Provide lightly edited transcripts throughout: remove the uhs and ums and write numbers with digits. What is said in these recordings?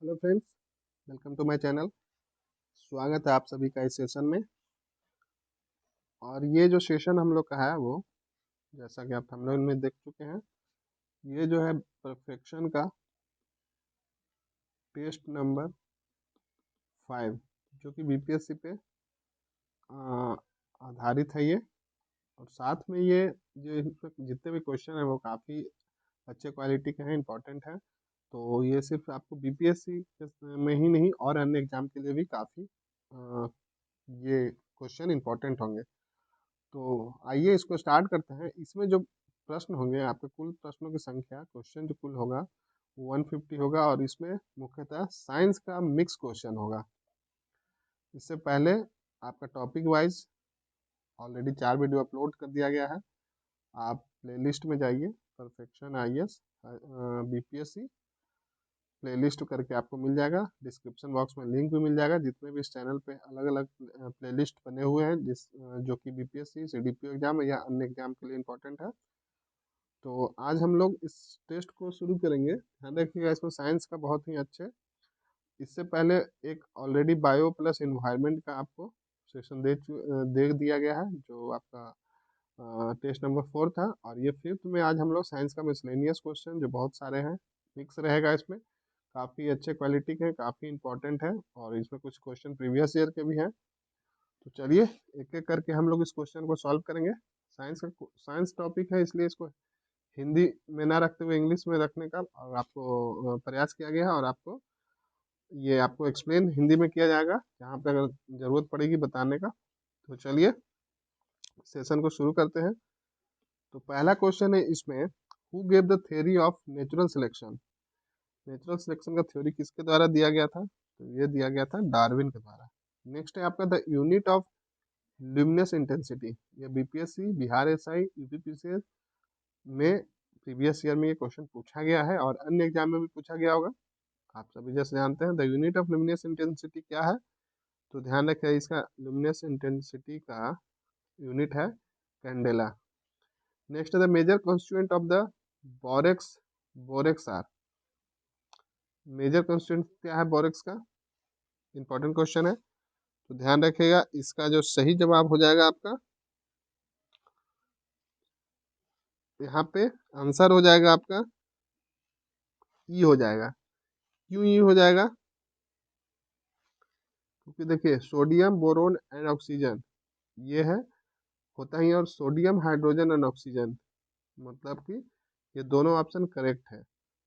Hello friends, welcome to my channel. स्वागत है आप सभी का इस सेशन में। और ये जो सेशन हम लोग का है वो, जैसा कि आप थंबनेल में देख चुके हैं, ये जो है परफेक्शन का टेस्ट नंबर 5, जो कि बीपीएससी पे आ, आधारित है ये। और साथ में ये जो जितने भी क्वेश्चन हैं वो काफ़ी अच्छे क्वालिटी के हैं, इंपॉर्टेंट है। तो ये सिर्फ आपको बीपीएससी में ही नहीं और अन्य एग्जाम के लिए भी काफ़ी ये क्वेश्चन इंपॉर्टेंट होंगे। तो आइए इसको स्टार्ट करते हैं। इसमें जो प्रश्न होंगे, आपके कुल प्रश्नों की संख्या, क्वेश्चन जो कुल होगा वो 150 होगा। और इसमें मुख्यतः साइंस का मिक्स क्वेश्चन होगा। इससे पहले आपका topic wise already 4 video upload कर दिया गया है। आप प्लेलिस्ट में जाइए, परफेक्शन आईएएस बीपीएससी प्लेलिस्ट करके आपको मिल जाएगा। डिस्क्रिप्शन बॉक्स में लिंक भी मिल जाएगा। जितने भी इस चैनल पे अलग अलग प्लेलिस्ट बने हुए हैं जो कि बीपीएससी सीडीपीओ एग्जाम या अन्य एग्जाम के लिए इम्पोर्टेंट है। तो आज हम लोग इस टेस्ट को शुरू करेंगे। ध्यान रखिएगा, इसमें साइंस का बहुत ही अच्छे। इससे पहले एक ऑलरेडी बायो प्लस इन्वायरमेंट का आपको सेशन दे दिया गया है, जो आपका टेस्ट नंबर 4 था। और ये 5th में आज हम लोग साइंस का मिसलेनियस क्वेश्चन, जो बहुत सारे हैं, मिक्स रहेगा इसमें। काफ़ी अच्छे क्वालिटी के हैं, काफ़ी इंपॉर्टेंट है। और इसमें कुछ क्वेश्चन प्रीवियस ईयर के भी हैं। तो चलिए एक एक करके हम लोग इस क्वेश्चन को सॉल्व करेंगे। साइंस टॉपिक है, इसलिए इसको हिंदी में ना रखते हुए इंग्लिश में रखने का और आपको प्रयास किया गया है। और आपको एक्सप्लेन हिंदी में किया जाएगा जहाँ पे अगर ज़रूरत पड़ेगी बताने का। तो चलिए सेशन को शुरू करते हैं। तो पहला क्वेश्चन है इसमें, who gave the theory of natural selection. Natural selection का थ्योरी किसके द्वारा दिया गया था? तो ये दिया गया था डार्विन के द्वारा। नेक्स्ट है आपका the unit of luminous intensity. ये बीपीएससी, बिहार एसआई, यूपीपीसीएस में प्रीवियस ईयर में ये क्वेश्चन पूछा गया है और अन्य एग्जाम में भी पूछा गया होगा। आप सभी जैसे जानते हैं the unit of luminous intensity क्या है। तो ध्यान रखें, इसका ल्यूमिनस इंटेंसिटी का यूनिट है कैंडेला। नेक्स्ट है the major constituent of the borax. Borax are, major constituent क्या है बोरेक्स का? इंपॉर्टेंट क्वेश्चन है। तो ध्यान रखिएगा, इसका जो सही जवाब हो जाएगा आपका, यहाँ पे आंसर हो जाएगा आपका ई हो जाएगा। क्यों ई हो जाएगा? क्योंकि देखिए सोडियम, बोरोन एंड ऑक्सीजन ये है, होता ही है। और सोडियम, हाइड्रोजन एंड ऑक्सीजन, मतलब कि ये दोनों ऑप्शन करेक्ट है।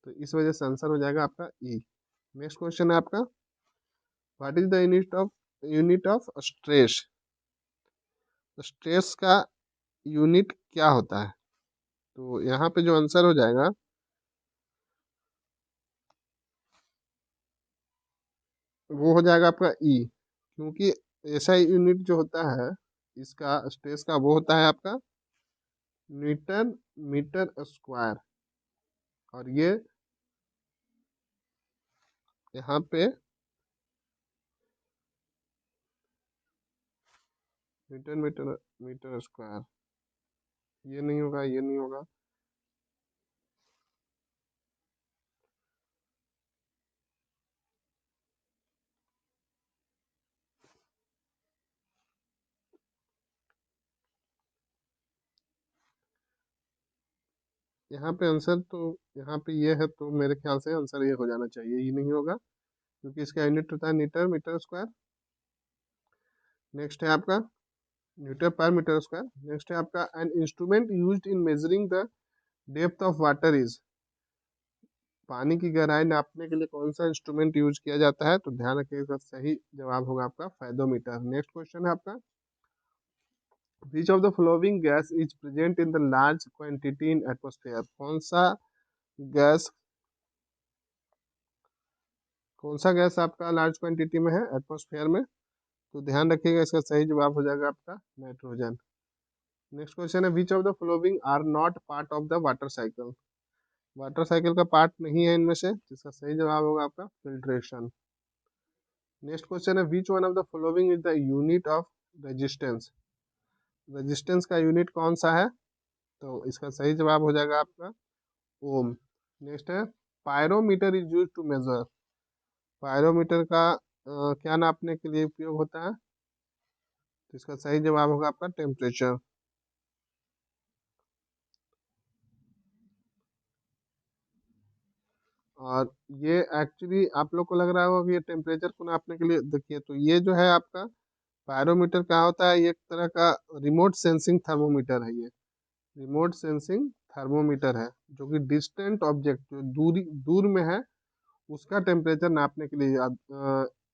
तो इस वजह से आंसर हो जाएगा आपका ई। नेक्स्ट क्वेश्चन है आपका, what is the unit of stress. Stress का यूनिट क्या होता है? तो यहाँ पे जो आंसर हो जाएगा, वो हो जाएगा आपका ई। क्योंकि ऐसा यूनिट जो होता है इसका स्ट्रेस का, वो होता है आपका न्यूटन मीटर स्क्वायर। और ये यहाँ पे न्यूटन मीटर मीटर स्क्वायर, ये नहीं होगा, ये नहीं होगा। यहाँ पे आंसर तो, यहाँ पे ये है, तो मेरे ख्याल से आंसर ये हो जाना चाहिए, ये नहीं होगा क्योंकि इसका यूनिट होता है मीटर मीटर स्क्वायर। नेक्स्ट है आपका न्यूटन पर मीटर स्क्वायर। नेक्स्ट है आपका an instrument used in measuring the depth of water is. पानी की गहराई नापने के लिए कौन सा इंस्ट्रूमेंट यूज किया जाता है? तो ध्यान रखिए, इसका सही जवाब होगा आपका फेदोमीटर। नेक्स्ट क्वेश्चन है आपका, which of the following gas is present in the large quantity in atmosphere. Gas कौन सा गैस आपका लार्ज क्वांटिटी में है एटमॉस्फेयर में? तो ध्यान रखिएगा, इसका सही जवाब हो जाएगा आपका नाइट्रोजन। नेक्स्ट क्वेश्चन है, which of the following are not part of the water cycle. Water cycle का पार्ट नहीं है इनमें से, जिसका सही जवाब होगा आपका फिल्ट्रेशन। नेक्स्ट क्वेश्चन है, which one of the following is the unit of resistance. Resistance का यूनिट कौन सा है? तो इसका सही जवाब हो जाएगा आपका ओम। नेक्स्ट है, pyrometer is use to measure. Pyrometer का क्या नापने के लिए उपयोग होता है? तो इसका सही जवाब होगा आपका टेम्परेचर। और ये एक्चुअली आप लोग को लग रहा होगा कि ये टेम्परेचर को नापने के लिए, देखिए तो ये जो है आपका पायरोमीटर क्या होता है, ये एक तरह का रिमोट सेंसिंग थर्मोमीटर है। ये रिमोट सेंसिंग थर्मोमीटर है जो कि डिस्टेंट ऑब्जेक्ट जो दूर में है उसका टेम्परेचर नापने के लिए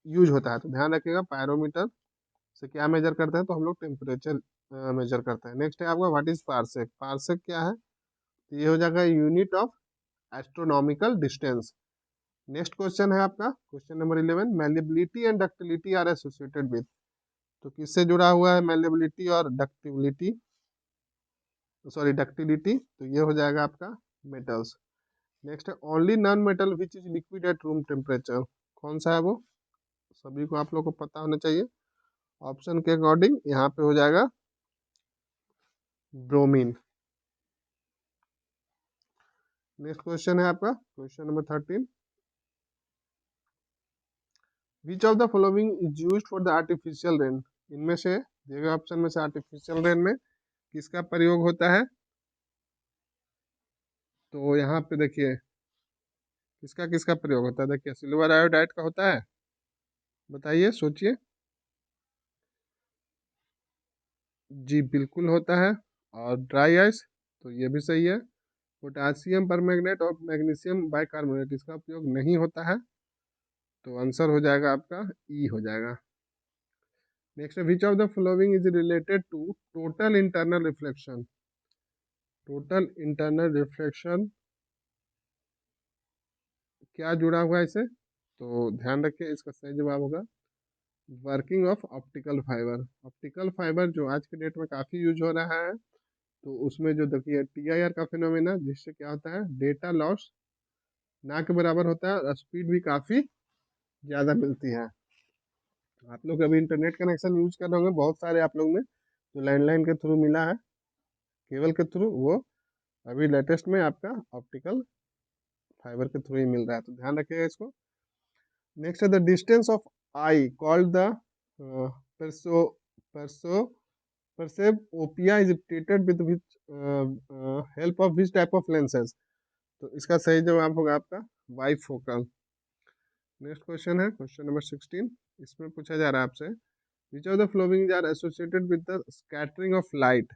यूज होता है। तो ध्यान रखिएगा, पायरोमीटर से क्या मेजर करते हैं, तो हम लोग टेम्परेचर मेजर करते हैं। नेक्स्ट है आपका व्हाट इज पार्सेक। पार्सेक क्या है? तो ये हो जाएगा unit of astronomical distance. Next question है आपका question number 11, malleability and ductility are associated with. तो किससे जुड़ा हुआ है मेलिबिलिटी और डक्टिबिलिटी, सॉरी डक्टिलिटी? तो ये हो जाएगा आपका मेटल्स। नेक्स्ट है only non metal which is liquid at room temperature. कौन सा है वो? सभी को आप लोग को पता होना चाहिए। ऑप्शन के अकॉर्डिंग यहाँ पे हो जाएगा ब्रोमीन। नेक्स्ट क्वेश्चन है आपका question number 13, which of the following is used for the artificial rain. इनमें से दिए गए ऑप्शन में से आर्टिफिशियल रेन में किसका प्रयोग होता है? तो यहाँ पे देखिए किसका किसका प्रयोग होता है। देखिए सिल्वर आयोडाइड का होता है, बताइए सोचिए। जी बिल्कुल होता है। और ड्राई आइस, तो ये भी सही है। पोटासियम परमैंगनेट और मैग्नीशियम बाइकार्बोनेट इसका उपयोग नहीं होता है। तो आंसर हो जाएगा आपका ई हो जाएगा। नेक्स्ट है which of the following is related to total internal reflection. Total internal reflection क्या जुड़ा हुआ है इसे? तो ध्यान रखिए, इसका सही जवाब होगा working of optical fibre. Optical fibre जो आज के डेट में काफ़ी यूज हो रहा है, तो उसमें जो देखिए टीआईआर का फिनोमेना, जिससे क्या होता है डेटा लॉस ना के बराबर होता है और स्पीड भी काफ़ी ज़्यादा मिलती है। आप लोग अभी इंटरनेट कनेक्शन यूज कर रहे होंगे बहुत सारे आप लोग ने, जो लैंडलाइन के थ्रू मिला है केबल के थ्रू, वो अभी लेटेस्ट में आपका ऑप्टिकल फाइबर के थ्रू ही मिल रहा है। तो ध्यान रखिएगा इसको। नेक्स्ट है the distance of eye called the परसो परसो presbyopia is treated with help of which type of lenses. तो इसका सही जवाब होगा आपका बाइफोकल। नेक्स्ट क्वेश्चन है क्वेश्चन नंबर 16, इसमें पूछा जा रहा है आपसे which of the following are associated with the scattering of light.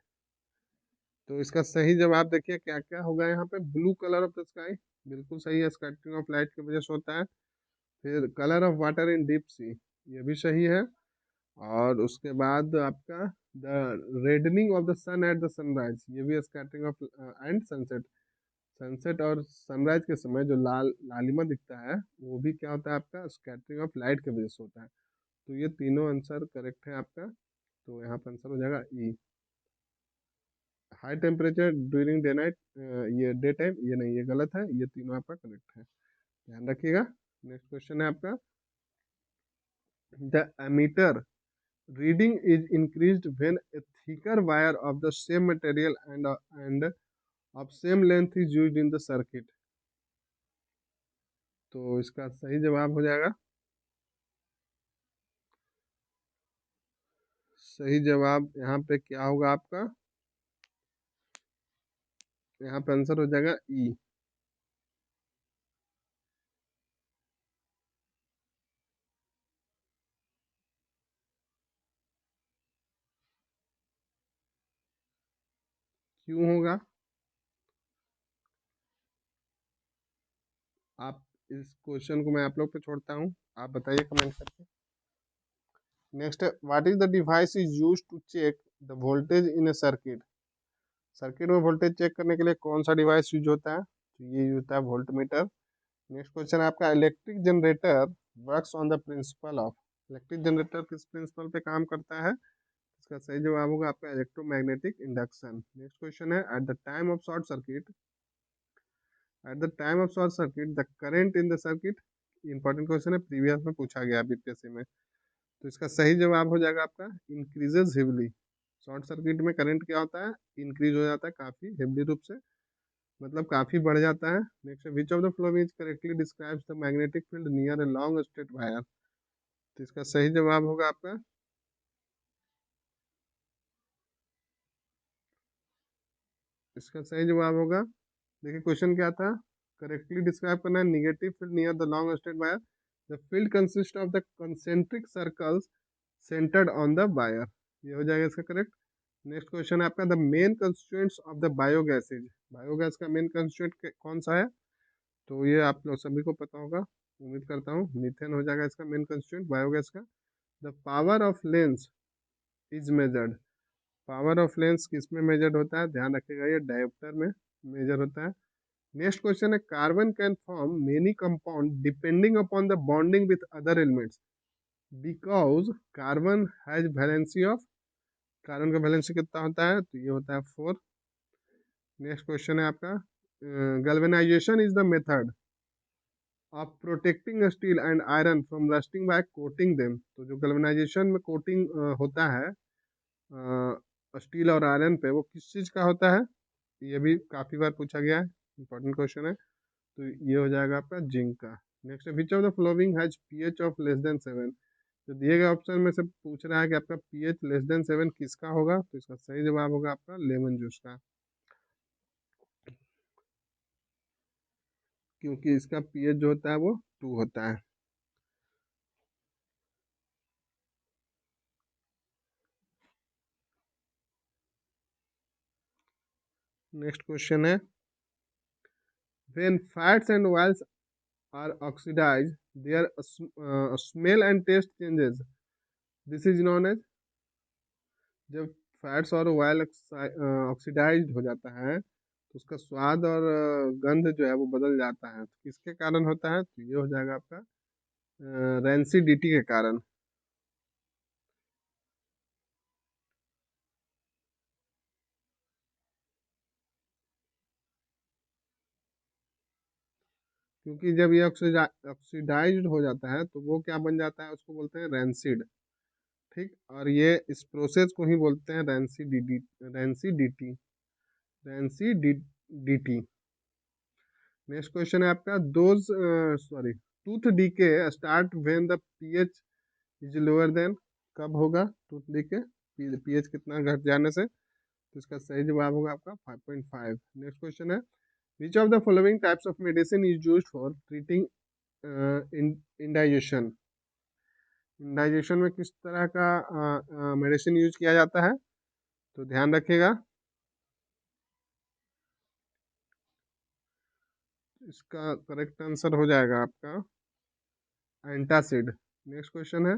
तो इसका सही जवाब देखिए क्या क्या होगा यहाँ पे। Blue colour of the sky बिल्कुल सही है, स्कैटरिंग ऑफ लाइट की वजह से होता है। फिर colour of water in deep sea, ये भी सही है। और उसके बाद आपका the reddening of the sun at the sunrise, ये भी scattering of and sunset. Sunset और सनराइज के समय जो लाल लालिमा दिखता है वो भी क्या होता है आपका स्कैटरिंग ऑफ लाइट की वजह से होता है। तो ये तीनों आंसर करेक्ट है आपका। तो यहाँ पर आंसर हो जाएगा E. High temperature during day night, ये डे टाइम, ये नहीं, ये गलत है, ये तीनों आपका करेक्ट है, ध्यान रखिएगा। नेक्स्ट क्वेश्चन है आपका the ammeter reading is increased when a thicker wire of the same material and of same length is used in the circuit। तो इसका सही जवाब हो जाएगा, सही जवाब यहाँ पे क्या होगा आपका, यहाँ पे आंसर हो जाएगा ई। क्यों होगा? आप इस क्वेश्चन को मैं आप लोग पे छोड़ता हूँ, आप बताइए कमेंट करके। नेक्स्ट है what is the device is use to check the voltage in a circuit. Circuit में वोल्टेज चेक करने के लिए कौन सा डिवाइस यूज होता है? तो ये यूज होता है वोल्ट मीटर। नेक्स्ट क्वेश्चन आपका electric generator works on the principle of. Electric generator किस प्रिंसिपल पे काम करता है? इसका सही जवाब होगा आपका इलेक्ट्रोमैग्नेटिक इंडक्शन। नेक्स्ट क्वेश्चन है at the time of short circuit, at the time of short circuit the current in the circuit. Important question है, प्रीवियस में पूछा गया बीपीएससी में। तो इसका सही जवाब हो जाएगा आपका इंक्रीजेज हेवली। शॉर्ट सर्किट में करंट क्या होता है, इंक्रीज हो जाता है काफी हेवली रूप से। मतलब काफी बढ़ जाता है। Next, which of the following is correctly describes the magnetic field near a long straight wire. तो इसका सही जवाब होगा आपका, इसका सही जवाब होगा, देखिए क्वेश्चन क्या था, करेक्टली डिस्क्राइब करना है negative field near the long straight wire. The field consist of the concentric circles centred on the wire. ये हो जाएगा इसका करेक्ट। नेक्स्ट क्वेश्चन है आपका, the main constituents of the biogases. Biogas का मेन कंस्टिट्यूएंट कौन सा है? तो ये आप लोग सभी को पता होगा, उम्मीद करता हूँ मीथेन हो जाएगा इसका मेन कंस्टिट्यूएंट बायोगैस का। The power of lens is measured. Power of lens किस में मेजर्ड होता है? ध्यान रखिएगा, ये डायोप्टर में मेजर होता है। नेक्स्ट क्वेश्चन है, carbon can form many compound depending upon the bonding with other elements because carbon has valency of. Carbon का वैलेंसी कितना होता है? तो ये होता है 4। नेक्स्ट क्वेश्चन है आपका, galvanisation is the method of protecting steel and iron from rusting by coating them. तो जो गैल्वेनाइजेशन में कोटिंग होता है स्टील और आयरन पे, वो किस चीज़ का होता है? ये भी काफ़ी बार पूछा गया है, इंपॉर्टेंट क्वेश्चन है। तो ये हो जाएगा आपका जिंक का। Next, which of the flowing has pH of less than 7। तो दिए गए ऑप्शन में से पूछ रहा है कि आपका पीएच लेस देन 7 किसका होगा? तो इसका सही जवाब होगा आपका लेमन जूस का, क्योंकि इसका पीएच जो होता है वो 2 होता है। नेक्स्ट क्वेश्चन है, when fats and oils are oxidised their smell and taste changes, this is known as. जब फैट्स और ऑयल ऑक्सीडाइज्ड हो जाता है तो उसका स्वाद और गंध जो है वो बदल जाता है। तो किसके कारण होता है? तो ये हो जाएगा आपका रेंसिडिटी के कारण। क्योंकि जब ये ऑक्सीडाइज्ड हो जाता है तो वो क्या बन जाता है? उसको बोलते हैं रेंसिड। ठीक, और ये इस प्रोसेस को ही बोलते हैं rancidity. Rancidity, rancidity. Next question है आपका, those sorry tooth decay start when the pH is lower than. कब होगा टूथ डीके? पीएच कितना घट जाने से? तो इसका सही जवाब होगा आपका 5.5। नेक्स्ट क्वेश्चन है, which of the following types of medicine is used for treating indigestion. Indigestion में किस तरह का मेडिसिन यूज किया जाता है? तो ध्यान रखिएगा, इसका करेक्ट आंसर हो जाएगा आपका एंटासिड। नेक्स्ट क्वेश्चन है,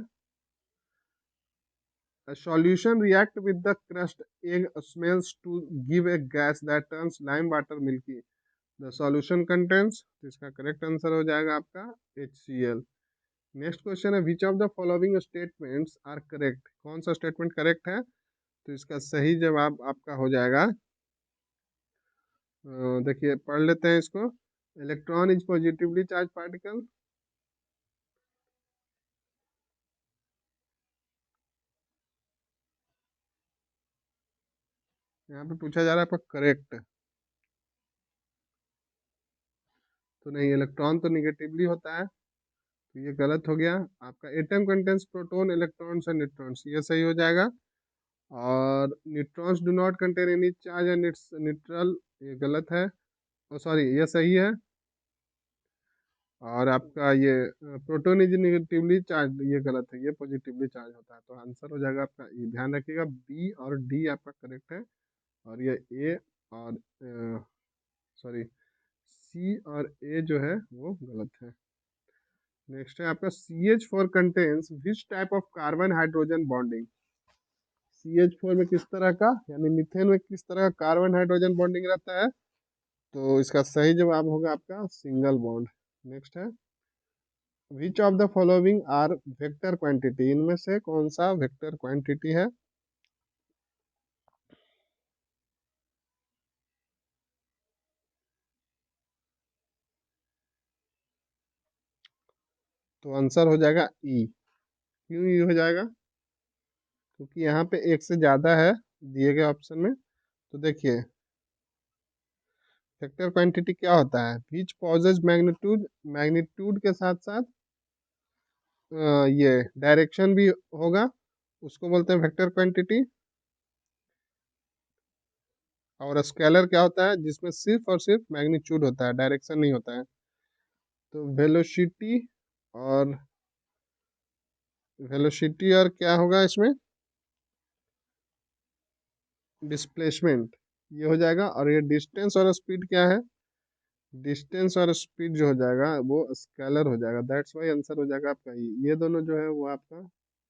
a solution react with the crushed egg smells to give a gas that turns lime water milky. The solution contains, तो इसका करेक्ट आंसर हो जाएगा आपका HCl। नेक्स्ट क्वेश्चन है, which of the following statements are correct. कौन सा statement correct है? तो इसका सही जवाब आपका हो जाएगा, देखिए पढ़ लेते हैं इसको। Electron is positively charge particle. यहाँ पे पूछा जा रहा है आपका करेक्ट, तो नहीं, इलेक्ट्रॉन तो निगेटिवली होता है, तो ये गलत हो गया आपका। Atom contains proton electrons and neutrons, ये सही हो जाएगा। और neutrons do not contain any charge and it's neutral, ये गलत है। सॉरी, ये सही है। और आपका ये प्रोटॉन इज निगेटिवली चार्ज, ये गलत है, ये पॉजिटिवली चार्ज होता है। तो आंसर हो जाएगा आपका, ये ध्यान रखिएगा, बी और डी आपका करेक्ट है। और ये ए और सॉरी सी और ए जो है वो गलत है। नेक्स्ट है आपका, CH4 contains which type of carbon hydrogen bonding. CH4 में किस तरह का, यानी मीथेन में किस तरह का कार्बन हाइड्रोजन बॉन्डिंग रहता है? तो इसका सही जवाब होगा आपका सिंगल बॉन्ड। नेक्स्ट है, which of the following are vector quantity. इनमें से कौन सा वेक्टर क्वांटिटी है? तो आंसर हो जाएगा ई। क्यों ई हो जाएगा? क्योंकि यहाँ पे एक से ज़्यादा है दिए गए ऑप्शन में। तो देखिए, वेक्टर क्वांटिटी क्या होता है? विच पॉजेज मैग्नीट्यूड, मैग्नीट्यूड के साथ साथ ये डायरेक्शन भी होगा, उसको बोलते हैं वेक्टर क्वांटिटी। और स्केलर क्या होता है? जिसमें सिर्फ और सिर्फ मैग्नीट्यूड होता है, डायरेक्शन नहीं होता है। तो और वेलोसिटी और क्या होगा इसमें? डिस्प्लेसमेंट, ये हो जाएगा। और ये डिस्टेंस और स्पीड क्या है? डिस्टेंस और स्पीड जो हो जाएगा वो स्केलर हो जाएगा। दैट्स वाई आंसर हो जाएगा आपका ये दोनों जो है वो आपका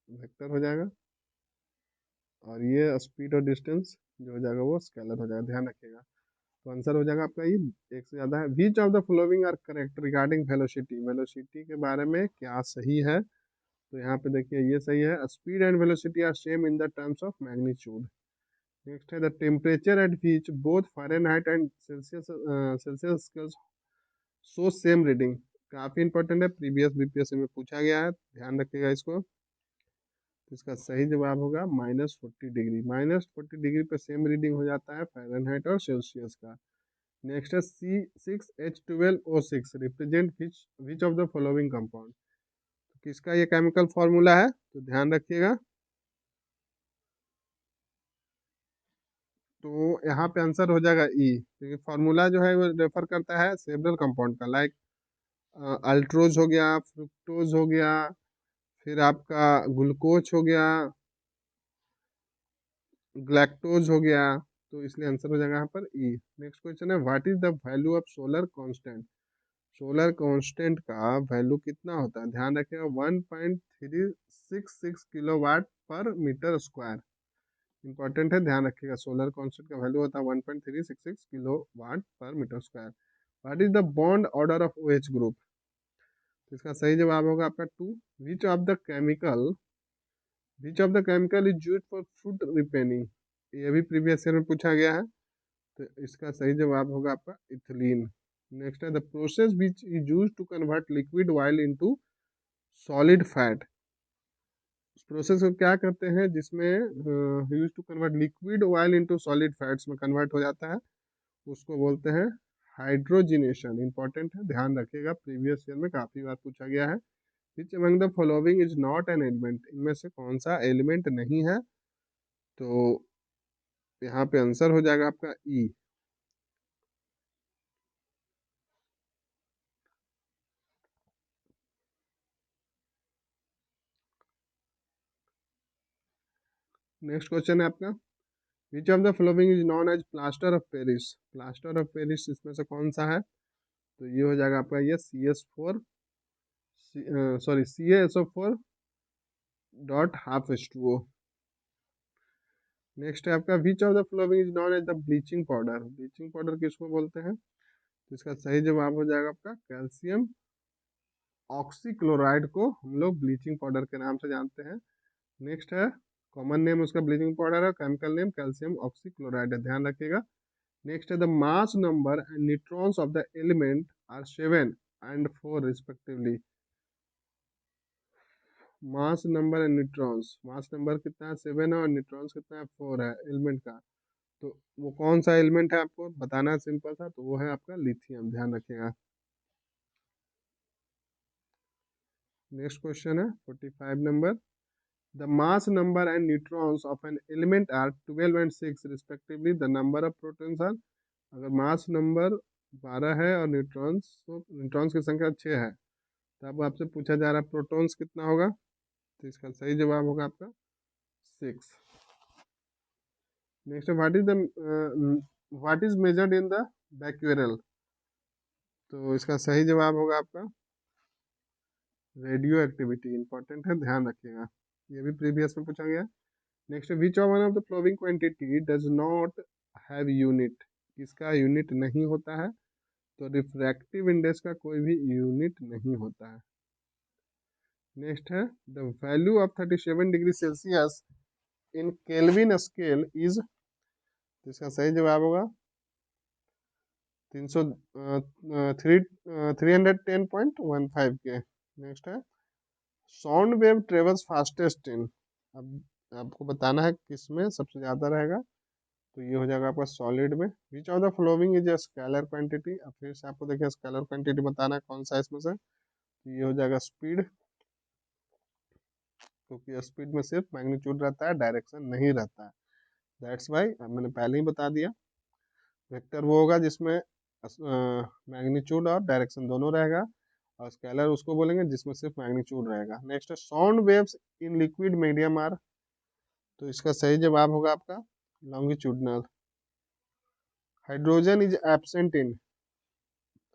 वेक्टर हो जाएगा, और ये स्पीड और डिस्टेंस जो हो जाएगा वो स्केलर हो जाएगा, ध्यान रखिएगा। तो आंसर हो जाएगा आपका ये, एक से ज़्यादा है। Which of the following are correct regarding velocity, velocity के बारे में क्या सही है? तो यहाँ पे देखिए ये सही है, speed and velocity are same in the terms of magnitude. Next है the temperature at which both Fahrenheit and Celsius Celsius scales so same reading. काफ़ी इंपॉर्टेंट है, प्रीवियस बीपीएससी में पूछा गया है, ध्यान रखिएगा इसको। तो इसका सही जवाब होगा -40 डिग्री। -40 डिग्री पे सेम रीडिंग हो जाता है फ़ारेनहाइट और सेल्सियस का। नेक्स्ट है C6H12O6 represent which of the following compound. किसका ये केमिकल फॉर्मूला है? तो ध्यान रखिएगा। तो यहाँ पे आंसर हो जाएगा ई, क्योंकि फार्मूला जो है वो रेफर करता है सेवरल कंपाउंड का, लाइक अल्ट्रोज हो गया, फ्रुक्टोज हो गया, फिर आपका ग्लूकोज हो गया, ग्लैक्टोज हो गया। तो इसलिए आंसर हो जाएगा यहाँ पर ई। नेक्स्ट क्वेश्चन है what is the value of solar constant. Solar constant का वैल्यू कितना होता है? ध्यान रखिएगा, 1.366 kilowatt per metre square. Important है, ध्यान रखिएगा। सोलर कांस्टेंट का वैल्यू होता है 1.366 kilowatt per metre square. What is the bond order of OH group. तो इसका सही जवाब होगा आपका 2। Which of the chemical which of the chemical is used for food ripening. ये भी प्रीवियस ईयर में पूछा गया है, तो इसका सही जवाब होगा आपका इथिलीन। नेक्स्ट है the process which is used to convert liquid oil into solid fat. उस प्रोसेस को क्या करते हैं जिसमें use to convert liquid oil into solid fats में कन्वर्ट हो जाता है, उसको बोलते हैं हाइड्रोजिनेशन। इंपॉर्टेंट है, ध्यान रखिएगा, प्रीवियस ईयर में काफी बार पूछा गया है। विच among the following is not an element, इनमें से कौन सा एलिमेंट नहीं है? तो यहाँ पे आंसर हो जाएगा आपका ई। नेक्स्ट क्वेश्चन है आपका which of the following is known as plaster of Paris. Plaster of Paris इसमें से कौन सा है? तो ये हो जाएगा आपका ये CS4, सॉरी CaSO4.12H2O। नेक्स्ट है आपका which of the following is known as the bleaching powder. Bleaching powder किसको बोलते हैं? तो इसका सही जवाब हो जाएगा आपका कैल्शियम ऑक्सीक्लोराइड को हम लोग ब्लीचिंग पाउडर के नाम से जानते हैं। नेक्स्ट है कॉमन नेम उसका ब्लीचिंग पाउडर है, केमिकल नेम कैल्शियम ऑक्सीक्लोराइड है, ध्यान रखिएगा। नेक्स्ट है the mass number and neutrons of the element are 7 and 4 respectively. Mass number and neutrons, mass number कितना है 7 है और न्यूट्रॉन्स कितना है 4 है एलिमेंट का। तो वो कौन सा एलिमेंट है आपको बताना है, सिंपल था, तो वो है आपका लिथियम, ध्यान रखिएगा। नेक्स्ट क्वेश्चन है 45 number. The mass number and neutrons of an element are 12 and 6 respectively, the number of protons are. अगर मास नंबर 12 है और न्यूट्रॉन्स, तो न्यूट्रॉन्स की संख्या 6 है, तो अब आपसे पूछा जा रहा है प्रोटॉन्स कितना होगा। तो इसका सही जवाब होगा आपका 6। Next what is measured in the Becquerel. तो इसका सही जवाब होगा आपका रेडियो एक्टिविटी। इंपॉर्टेंट है, ध्यान रखिएगा, ये भी प्रीवियस में पूछा गया। Next which one of the flowing quantity does not have unit. किसका यूनिट नहीं होता है? तो रिफ्रैक्टिव इंडेक्स का कोई भी यूनिट नहीं होता है। नेक्स्ट है the value of 37 degree Celsius in kelvin scale is. तो इसका सही जवाब होगा 310.15 के। नेक्स्ट है sound wave travels fastest in. अब आपको बताना है किस में सबसे ज़्यादा रहेगा। तो ये हो जाएगा आपका सॉलिड में। विच of the following is a scalar quantity. अब फिर से आपको देखिए स्केलर क्वांटिटी बताना है कौन सा है इसमें से। तो ये हो जाएगा स्पीड, क्योंकि स्पीड में सिर्फ मैग्नीट्यूड रहता है, डायरेक्शन नहीं रहता है। दैट्स वाई मैंने पहले ही बता दिया। वेक्टर वो होगा जिसमें मैग्नीट्यूड और डायरेक्शन दोनों रहेगा, और स्केलर उसको बोलेंगे जिसमें सिर्फ मैग्नीट्यूड रहेगा। नेक्स्ट है sound waves in liquid medium are. तो इसका सही जवाब होगा आपका longitudinal. Hydrogen is absent in.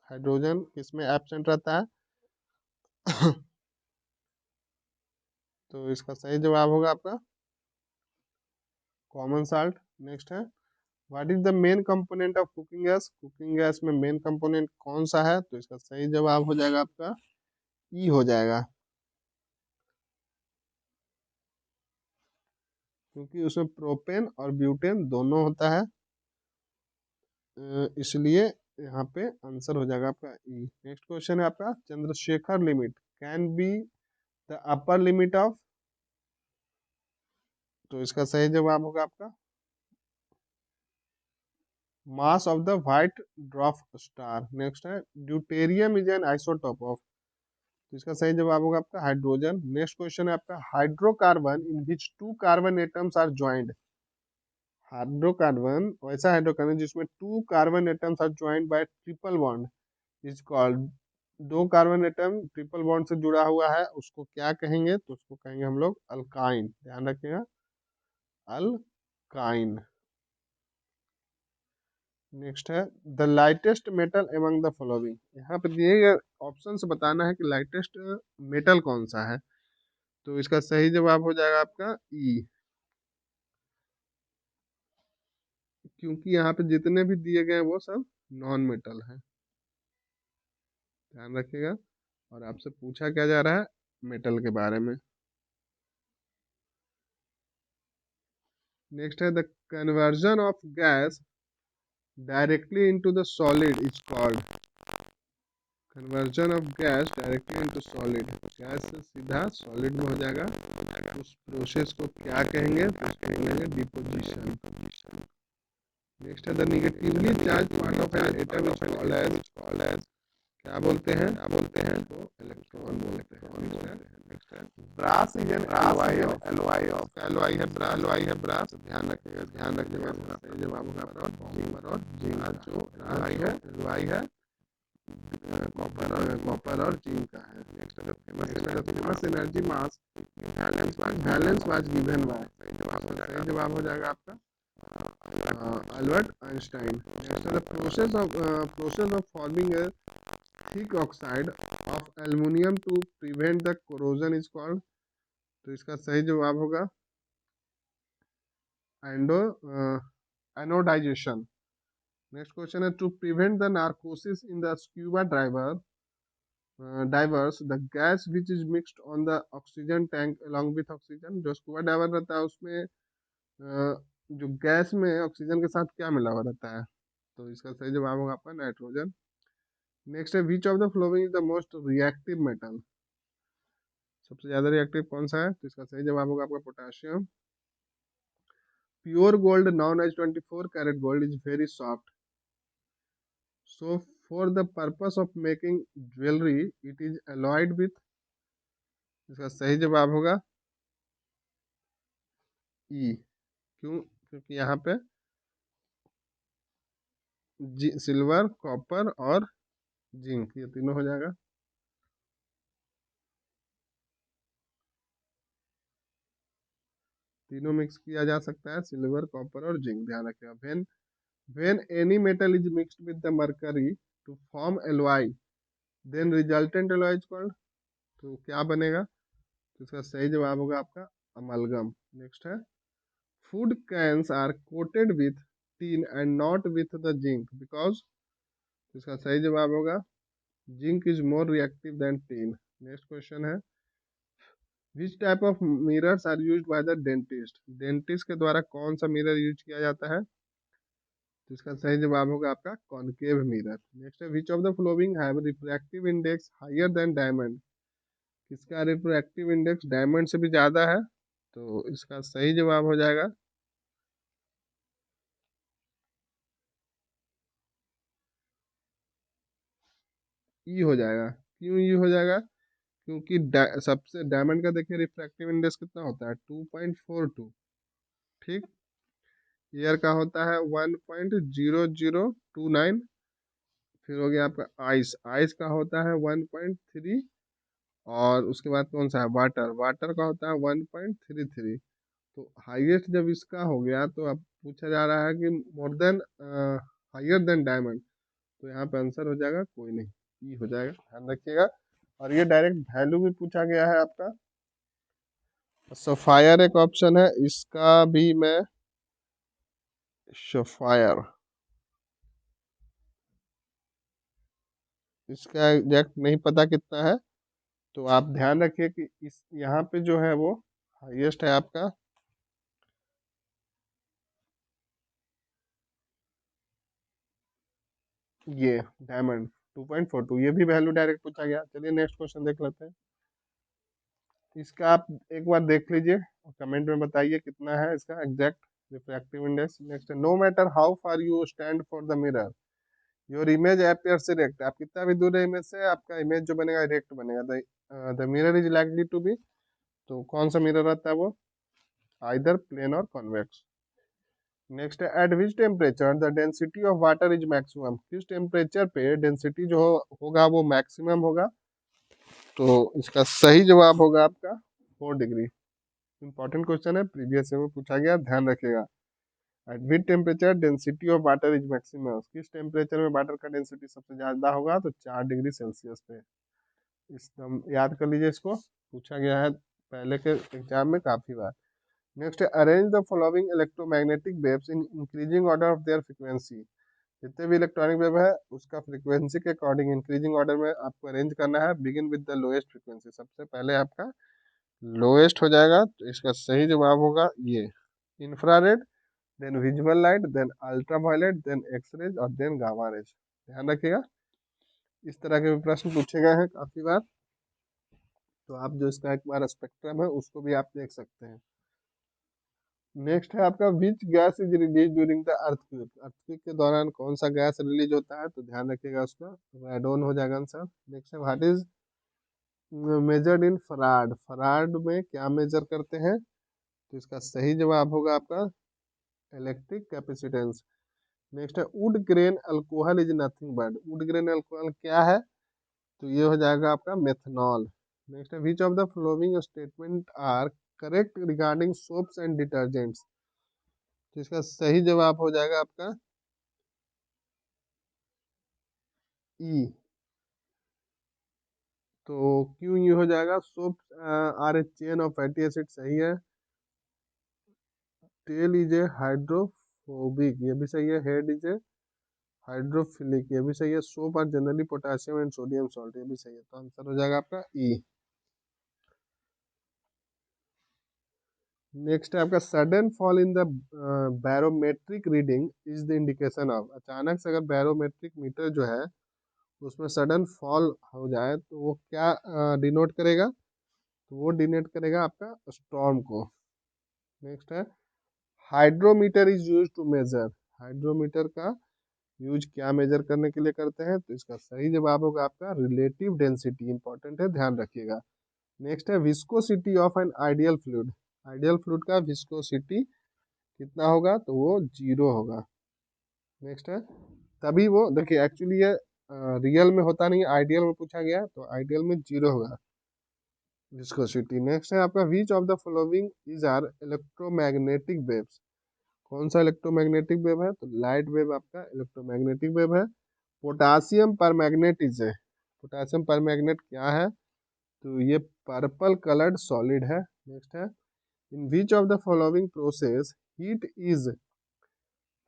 Hydrogen किसमें एब्सेंट रहता है? तो इसका सही जवाब होगा आपका कॉमन साल्ट। नेक्स्ट है what is the main component of cooking gas. Cooking gas में मेन कंपोनेंट कौन सा है? तो इसका सही जवाब हो जाएगा आपका ई हो जाएगा, क्योंकि उसमें प्रोपेन और ब्यूटेन दोनों होता है, इसलिए यहाँ पे आंसर हो जाएगा आपका ई। नेक्स्ट क्वेश्चन है आपका Chandrasekhar limit can be the upper limit of. तो इसका सही जवाब होगा आपका mass of the white dwarf star. Next है deuterium is an isotope of. तो इसका सही जवाब होगा आपका हाइड्रोजन। नेक्स्ट क्वेश्चन है आपका hydrocarbon in which two carbon atoms are joint. Hydrocarbon वैसा हाइड्रोकार्बन जिसमें two carbon atoms are joint by triple bond is called. दो कार्बन एटम ट्रिपल बॉन्ड से जुड़ा हुआ है, उसको क्या कहेंगे? तो उसको कहेंगे हम लोग अल्काइन। ध्यान रखिएगा, अल्काइन। नेक्स्ट है the lightest metal among the following. यहाँ पे दिए गए ऑप्शन से बताना है कि लाइटेस्ट मेटल कौन सा है। तो इसका सही जवाब हो जाएगा आपका ई, क्योंकि यहाँ पे जितने भी दिए गए हैं वो सब नॉन मेटल है। ध्यान रखिएगा। और आपसे पूछा क्या जा रहा है? मेटल के बारे में। नेक्स्ट है the conversion of gas directly into the solid is called. Conversion of gas directly into solid, gas से सीधा सॉलिड में हो जाएगा, उस प्रोसेस को क्या कहेंगे? तो उसको कहेंगे डिपोजिशन। नेक्स्ट है the negatively charge part of an atom is called as. क्या बोलते हैं? तो इलेक्ट्रॉन बोलते हैं। नेक्स्ट है brass is an alloy of. Alloy है ब्रास, एलॉय है ब्रास। ध्यान रखिएगा, ध्यान रखिएगा। सही जवाब होगा कॉपर और जिंक। जो एलॉय है कॉपर और जिंक का है। नेक्स्ट है famous energy mass balance was given by. सही जवाब हो जाएगा आपका अल्बर्ट आइंस्टाइन। नेक्स्ट है the process of forming a thick oxide of aluminium to prevent the corrosion is called. तो इसका सही जवाब होगा एंडो एनोडाइजेशन। नेक्स्ट क्वेश्चन है to prevent the narcosis in the scuba divers the gas which is mixed on the oxygen tank along with oxygen. जो scuba diver रहता है उसमें जो गैस में ऑक्सीजन के साथ क्या मिला हुआ रहता है? तो इसका सही जवाब होगा आपका नाइट्रोजन। नेक्स्ट है which of the following is the most reactive metal. सबसे ज्यादा रिएक्टिव कौन सा है? तो इसका सही जवाब होगा आपका potassium. Pure gold known as 24 carat gold is very soft, so for the purpose of making jewellery it is alloyed with. इसका सही जवाब होगा ई। क्यों? क्योंकि यहाँ पे सिल्वर, कॉपर और जिंक ये तीनों हो जाएगा। तीनों मिक्स किया जा सकता है, सिल्वर, कॉपर और जिंक। ध्यान रखिएगा। When any metal is mixed with the mercury to form alloy then resultant alloy is called. तो क्या बनेगा? तो इसका सही जवाब होगा आपका अमलगम। नेक्स्ट है food cans are coated with tin and not with the zinc because. इसका सही जवाब होगा zinc is more reactive than tin. Next question है which type of mirrors are used by the dentist. Dentist के द्वारा कौन सा मिरर यूज किया जाता है? तो इसका सही जवाब होगा आपका कॉनकेव मिरर। नेक्स्ट है which of the following have refractive index higher than diamond. किसका रिफ्रैक्टिव इंडेक्स डायमंड से भी ज्यादा है? तो इसका सही जवाब हो जाएगा ई हो जाएगा। क्यों ई हो जाएगा? क्योंकि सबसे डायमंड का देखिए रिफ्रैक्टिव इंडेक्स कितना होता है, 2.42। ठीक। एयर का होता है 1.0029। फिर हो गया आपका आइस, आइस का होता है 1.3। और उसके बाद कौन सा है, वाटर, वाटर का होता है 1.33। तो हाईएस्ट जब इसका हो गया तो अब पूछा जा रहा है कि more than higher than diamond. तो यहाँ पे आंसर हो जाएगा कोई नहीं, ई हो जाएगा, ध्यान रखिएगा। और ये डायरेक्ट वैल्यू भी पूछा गया है आपका। सफायर एक ऑप्शन है, इसका भी मैं सफायर, इसका एग्जैक्ट नहीं पता कितना है। तो आप ध्यान रखिए कि इस यहाँ पे जो है वो हाईएस्ट है आपका, ये डायमंड 2.42, ये भी वैल्यू डायरेक्ट पूछा गया। चलिए नेक्स्ट क्वेश्चन देख लेते हैं। इसका आप एक बार देख लीजिए और कमेंट में बताइए कितना है इसका exact refractive index. Next, no matter how far you stand for the mirror your image appears erect. आप कितना भी दूर है इमेज से, आपका इमेज जो बनेगा इरेक्ट बनेगा। The mirror is likely to be, तो कौन सा मिरर रहता है वो, आइदर प्लेन और कॉन्वेक्स। नेक्स्ट है, at which temperature the density of water is maximum. किस टेम्परेचर पे डेंसिटी जो होगा वो मैक्सिमम होगा। तो इसका सही जवाब होगा आपका 4 डिग्री। इंपॉर्टेंट क्वेश्चन है, प्रीवियस में पूछा गया, ध्यान रखिएगा। Eight which temperature density of water is maximum, किस टेम्परेचर में वाटर का डेंसिटी सबसे ज्यादा होगा, तो 4 डिग्री सेल्सियस पे। एकदम याद कर लीजिए, इसको पूछा गया है पहले के एग्जाम में काफी बार। नेक्स्ट है, arrange the following electromagnetic waves in increasing order of their frequency. जितने भी इलेक्ट्रॉनिक वेव है उसका फ्रीक्वेंसी के अकॉर्डिंग इंक्रीजिंग ऑर्डर में आपको अरेंज करना है। Begin with the lowest frequency, सबसे पहले आपका लोएस्ट हो जाएगा। तो इसका सही जवाब होगा ये, infrared, then visual light, then ultraviolet, then X rays और देन गामा रेज। ध्यान रखिएगा, इस तरह के भी प्रश्न पूछे गए हैं काफी बार। तो आप जो इसका एक बार स्पेक्ट्रम है उसको भी आप देख सकते हैं। नेक्स्ट है आपका, which gas is release during the earthquake. Earthquake के दौरान कौन सा गैस रिलीज होता है, तो ध्यान रखिएगा उसका, रेडोन हो जाएगा आंसर। नेक्स्ट है, what is measured in farad. Farad में क्या मेजर करते हैं, तो इसका सही जवाब होगा आपका इलेक्ट्रिक कैपेसिटेंस। नेक्स्ट है, wood grain alcohol is nothing but. Wood grain alcohol क्या है, तो ये हो जाएगा आपका मेथनॉल। नेक्स्ट है, which of the following statement are correct regarding soaps and detergents. तो इसका सही जवाब हो जाएगा आपका ई। तो क्यों ये हो जाएगा, soap are a chain of fatty acid, सही है। टेल इज ए हाइड्रोफोबिक, ये भी सही है। हेड इज ए हाइड्रोफिलिक, ये भी सही है। Soap are generally potassium and sodium salt, ये भी सही है। तो आंसर हो जाएगा आपका ई। नेक्स्ट है आपका, sudden fall in the barometric reading is the indication of. अचानक से अगर बैरोमेट्रिक मीटर जो है उसमें सडन फॉल हो जाए तो वो क्या डिनोट करेगा, तो वो डिनोट करेगा आपका स्टॉर्म को। नेक्स्ट है, hydrometer is use to measure. Hydrometer का यूज क्या मेजर करने के लिए करते हैं, तो इसका सही जवाब होगा आपका रिलेटिव डेंसिटी। इंपॉर्टेंट है, ध्यान रखिएगा। नेक्स्ट है, viscosity of an ideal fluid. Ideal fluid का विस्कोसिटी कितना होगा, तो वो 0 होगा। नेक्स्ट है, तभी वो देखिए एक्चुअली ये रियल में होता नहीं है, आइडियल में पूछा गया है, तो आइडियल में 0 होगा विस्कोसिटी। नेक्स्ट है आपका, which of the following is are electromagnetic waves. कौन सा इलेक्ट्रोमैग्नेटिक वेव है, तो लाइट वेव आपका इलेक्ट्रोमैग्नेटिक वेव है। पोटासियम पर मैग्नेट इज है। पोटासियम पर मैग्नेट क्या है, तो ये पर्पल कलर्ड सॉलिड है। नेक्स्ट है, in which of the following process heat is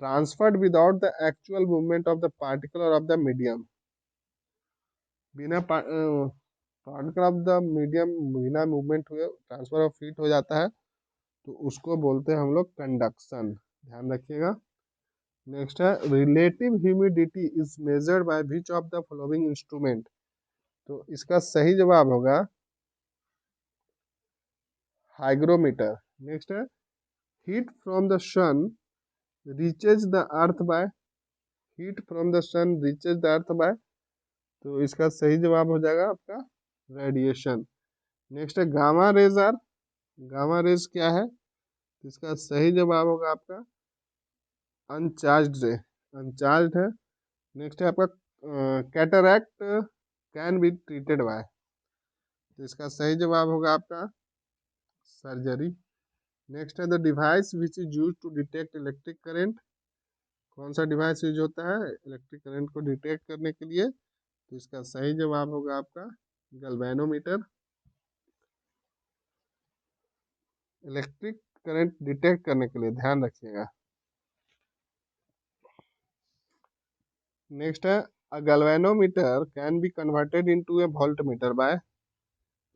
transferred without the actual movement of the particle और ऑफ द मीडियम। बिना पार्टिकल ऑफ द मीडियम, बिना मूवमेंट हुए ट्रांसफर ऑफ हीट हो जाता है, तो उसको बोलते हैं हम लोग कंडक्शन। ध्यान रखिएगा। नेक्स्ट है, relative humidity is measured by which of the following instrument. तो इसका सही जवाब होगा हाइग्रोमीटर। नेक्स्ट है, heat from the sun reaches the earth by. Heat from the sun reaches the earth by तो इसका सही जवाब हो जाएगा आपका रेडिएशन। नेक्स्ट है gamma rays are, gamma rays क्या है? तो इसका सही जवाब होगा आपका अनचार्ज रे, अनचार्ज है। नेक्स्ट है आपका cataract can be treated by, तो इसका सही जवाब होगा आपका सर्जरी। नेक्स्ट है the device which is use to detect electric current, कौन सा डिवाइस यूज होता है इलेक्ट्रिक करंट को डिटेक्ट करने के लिए? तो इसका सही जवाब होगा आपका गैल्वेनोमीटर। इलेक्ट्रिक करंट डिटेक्ट करने के लिए ध्यान रखिएगा। नेक्स्ट है a galvanometer can be converted into a voltmeter by,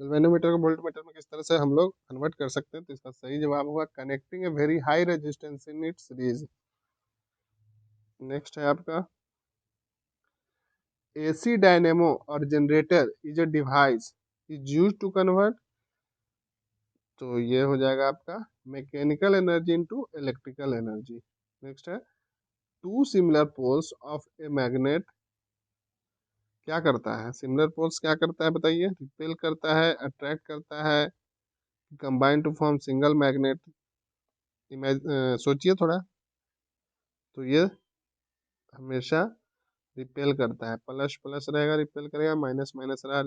galvanometer को वोल्टमीटर में किस तरह से हम लोग कन्वर्ट कर सकते हैं? तो इसका सही जवाब होगा connecting a very high resistance in its series. Next है आपका एसी डायनेमो और generator is a device is use to convert, तो ये हो जाएगा आपका mechanical energy into electrical energy. Next है two similar poles of a magnet क्या करता है? सिमिलर पोल्स क्या करता है बताइए? रिपेल करता है, अट्रैक्ट करता है, combine to form single magnet? सोचिए थोड़ा। तो ये हमेशा रिपेल करता है, प्लस प्लस रहेगा रिपेल करेगा, माइनस माइनस रहा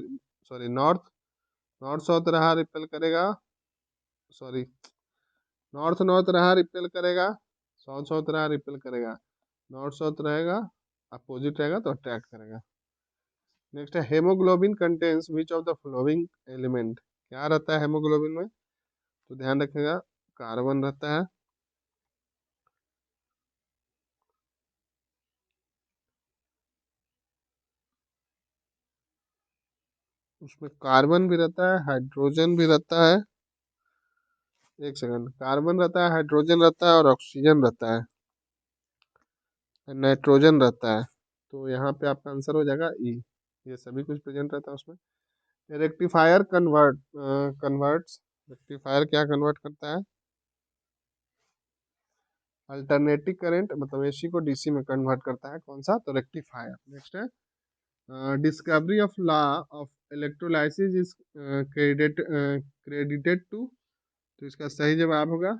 सॉरी नॉर्थ नॉर्थ साउथ रहा रिपेल करेगा, सॉरी नॉर्थ नॉर्थ रहा रिपेल करेगा, साउथ साउथ रहा रिपेल करेगा, नॉर्थ साउथ रहेगा अपोजिट रहेगा तो अट्रैक्ट करेगा। नेक्स्ट है haemoglobin contains which of the following element, क्या रहता है हेमोग्लोबिन में? तो ध्यान रखिएगा कार्बन रहता है, उसमें कार्बन भी रहता है, हाइड्रोजन भी रहता है, एक सेकंड, कार्बन रहता है, हाइड्रोजन रहता है और ऑक्सीजन रहता है, नाइट्रोजन रहता है। तो यहाँ पे आपका आंसर हो जाएगा ई, ये सभी कुछ प्रेजेंट रहता है उसमें। रेक्टिफायर कन्वर्ट्स, रेक्टिफायर क्या कन्वर्ट करता है? अल्टरनेटिंग करंट मतलब एसी को डीसी में कन्वर्ट करता है, कौन सा? तो रेक्टिफायर। नेक्स्ट है discovery of law of electrolysis is credited to, तो इसका सही जवाब होगा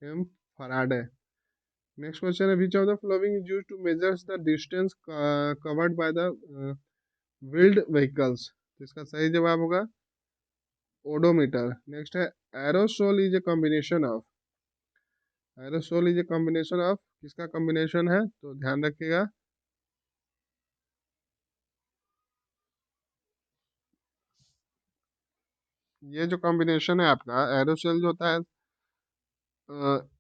एम फराडे। नेक्स्ट क्वेश्चन है which of the following is used to measures the distance covered by the wheeled vehicles, तो इसका सही जवाब होगा ओडोमीटर। नेक्स्ट है aerosol is a combination of, aerosol is a combination of किसका combination है? तो ध्यान रखिएगा ये जो कॉम्बिनेशन है आपका एरोसोल जो होता है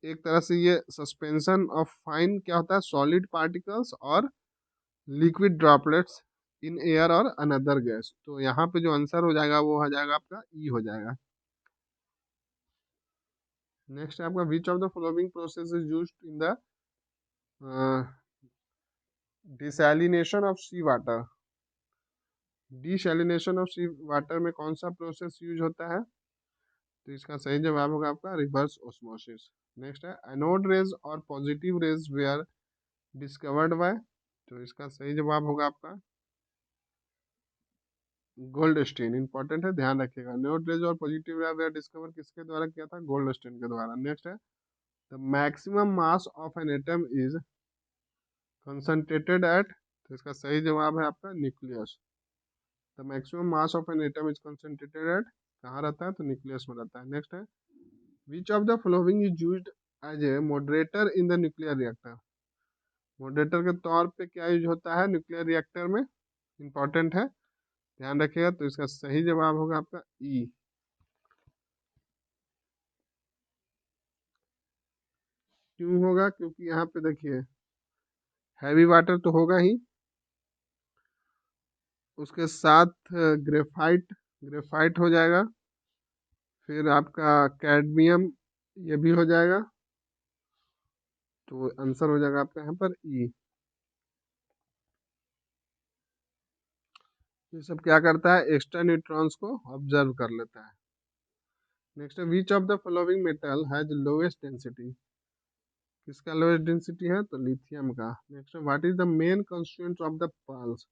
एक तरह से ये सस्पेंशन ऑफ फाइन क्या होता है सॉलिड पार्टिकल्स और लिक्विड ड्रॉपलेट्स इन एयर और अनदर गैस, तो यहाँ पे जो आंसर हो जाएगा वो हो जाएगा आपका ई हो जाएगा। नेक्स्ट है आपका which of the following process is used in the desalination of sea water, desalination of sea water में कौन सा प्रोसेस यूज होता है? तो इसका सही जवाब होगा आपका रिवर्स ऑस्मोसिस। नेक्स्ट है एनोड रेज और positive rays were discovered by, तो इसका सही जवाब होगा आपका गोल्ड स्टेन, इंपॉर्टेंट है ध्यान रखिएगा। एनोड रेज और पॉजिटिव रेज डिस्कवर किसके द्वारा किया था? गोल्ड स्टेन के द्वारा। नेक्स्ट है the maximum mass of an atom is concentrated at, तो इसका सही जवाब है आपका nucleus. The maximum mass of an atom is concentrated at, कहाँ रहता है? तो न्यूक्लियस में रहता है। नेक्स्ट है which of the following is used as a moderator in the nuclear reactor, moderator के तौर पे क्या यूज होता है न्यूक्लियर रिएक्टर में? इंपॉर्टेंट है ध्यान रखिएगा। तो इसका सही जवाब होगा आपका ई। क्यों होगा? क्योंकि यहाँ पे देखिए हैवी वाटर तो होगा ही, उसके साथ ग्रेफाइट, ग्रेफाइट हो जाएगा, फिर आपका कैडमियम ये भी हो जाएगा, तो आंसर हो जाएगा आपका यहाँ पर ई। ये सब क्या करता है? एक्स्ट्रा न्यूट्रॉन्स को ऑब्जर्व कर लेता है। नेक्स्ट है which of the following metal has lowest density, किसका लोएस्ट डेंसिटी है? तो लिथियम का। नेक्स्ट है what is the main constituent of the pulse,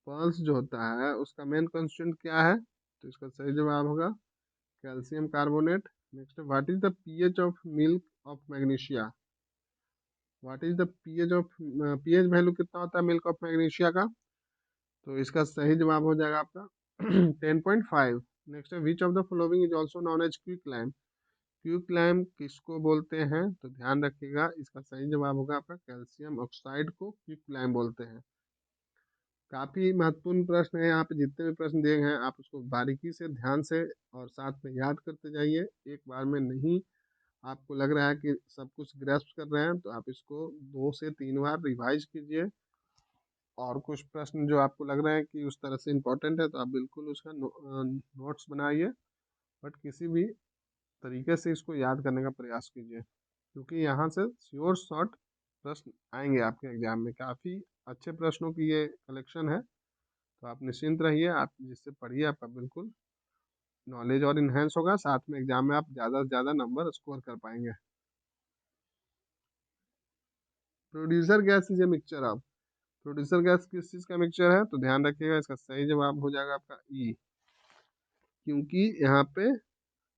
pulse जो होता है उसका मेन कंस्टेंट क्या है, तो इसका सही जवाब होगा calcium carbonate. Next, what is the pH of milk of magnesia. What is the pH of, pH value कितना होता है मिल्क ऑफ मैग्नीशिया का, तो इसका सही जवाब हो जाएगा आपका 10.5। नेक्स्ट है, which of the following is also known as quick lime. Quick lime किसको बोलते हैं, तो ध्यान रखिएगा इसका सही जवाब होगा आपका कैल्शियम ऑक्साइड को क्विक लाइम बोलते हैं। काफी महत्वपूर्ण प्रश्न है, यहाँ पे जितने भी प्रश्न दिए हैं आप उसको बारीकी से ध्यान से और साथ में याद करते जाइए। एक बार में नहीं, आपको लग रहा है कि सब कुछ ग्रैस्प कर रहे हैं तो आप इसको 2 से 3 बार रिवाइज कीजिए, और कुछ प्रश्न जो आपको लग रहा है कि उस तरह से इम्पोर्टेंट है तो आप बिल्कुल उसका नोट्स बनाइए, बट किसी भी तरीके से इसको याद करने का प्रयास कीजिए, क्योंकि यहाँ से श्योर शॉर्ट प्रश्न आएंगे आपके एग्जाम में। काफ़ी अच्छे प्रश्नों की ये कलेक्शन है, तो आप निश्चिंत रहिए, आप जिससे पढ़िए आपका बिल्कुल नॉलेज और इन्हेंस होगा, साथ में एग्जाम में आप ज़्यादा से ज़्यादा नंबर स्कोर कर पाएंगे। Producer gas is a mixture of. Producer gas किस चीज़ का मिक्सचर है, तो ध्यान रखिएगा इसका सही जवाब हो जाएगा आपका ई, क्योंकि यहाँ पे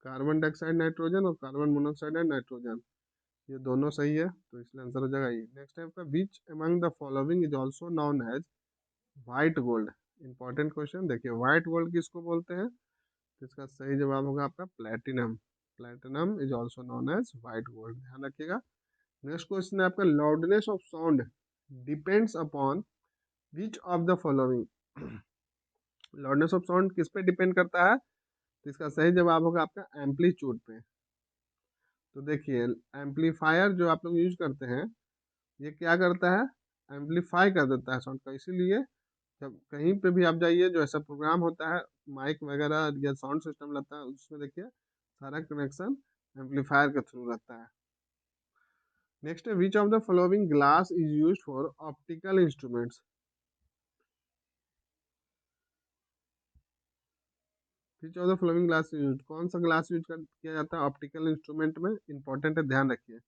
कार्बन डाइऑक्साइड नाइट्रोजन और कार्बन मोनोऑक्साइड एंड नाइट्रोजन ये दोनों सही है, तो इसलिए आंसर हो जाएगा ई। नेक्स्ट है आपका, which among the following is also known as white gold. Important question देखिए, व्हाइट गोल्ड किसको बोलते हैं, तो इसका सही जवाब होगा आपका platinum. Platinum is also known as white gold, ध्यान रखिएगा। नेक्स्ट क्वेश्चन है आपका, loudness of sound depends upon which of the following. Loudness of sound किस पे डिपेंड करता है, तो इसका सही जवाब होगा आपका एम्पलीट्यूड पे। तो देखिए, एम्पलीफायर जो आप लोग यूज करते हैं ये क्या करता है, एम्पलीफाई कर देता है साउंड का, इसीलिए जब कहीं पे भी आप जाइए जो ऐसा प्रोग्राम होता है माइक वगैरह या साउंड सिस्टम रहता है उसमें देखिए सारा कनेक्शन एम्पलीफायर के थ्रू रहता है। नेक्स्ट है, which of the following glass is used for optical instruments. Which of the following glass is used, कौन सा ग्लास यूज किया जाता है ऑप्टिकल इंस्ट्रूमेंट में, इंपॉर्टेंट है ध्यान रखिए।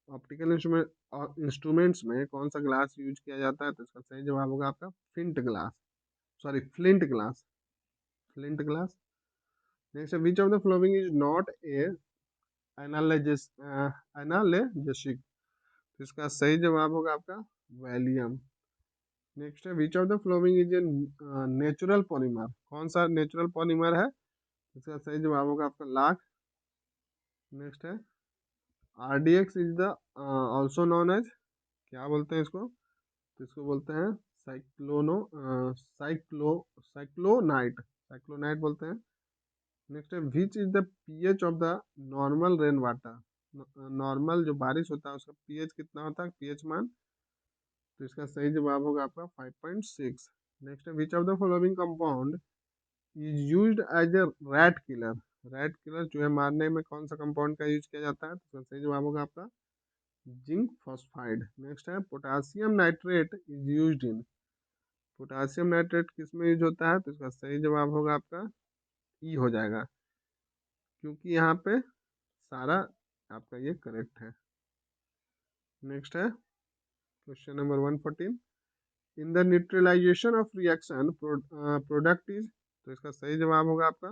ऑप्टिकल इंस्ट्रूमेंट्स में कौन सा ग्लास यूज किया जाता है, तो इसका सही जवाब होगा आपका flint glass, sorry flint glass, flint glass. Next, which of the following is not a analgesic, इसका सही जवाब होगा आपका वैलियम। नेक्स्ट है, which of the following is a natural polymer, कौन सा नेचुरल पॉलीमर है, इसका सही जवाब होगा आपका लाख। नेक्स्ट है, RDX is the also known as, क्या बोलते हैं इसको, तो इसको बोलते हैं साइक्लोनो साइक्लोनाइट, साइक्लोनाइट बोलते हैं। नेक्स्ट है, which is the pH of the normal rain water. Normal जो बारिश होता है उसका पीएच कितना होता है, पीएच मान, तो इसका सही जवाब होगा आपका 5.6। नेक्स्ट है, which of the following compound is used as a rat killer. Rat killer जो है मारने में कौन सा कंपाउंड का यूज किया जाता है, तो इसका सही जवाब होगा आपका जिंक फॉस्फाइड। नेक्स्ट है, potassium nitrate is used in. Potassium nitrate किस में यूज होता है, तो इसका सही जवाब होगा आपका ई हो जाएगा, क्योंकि यहाँ पे सारा आपका ये करेक्ट है। नेक्स्ट है question number 114, in the neutralisation of reaction product is, तो इसका सही जवाब होगा आपका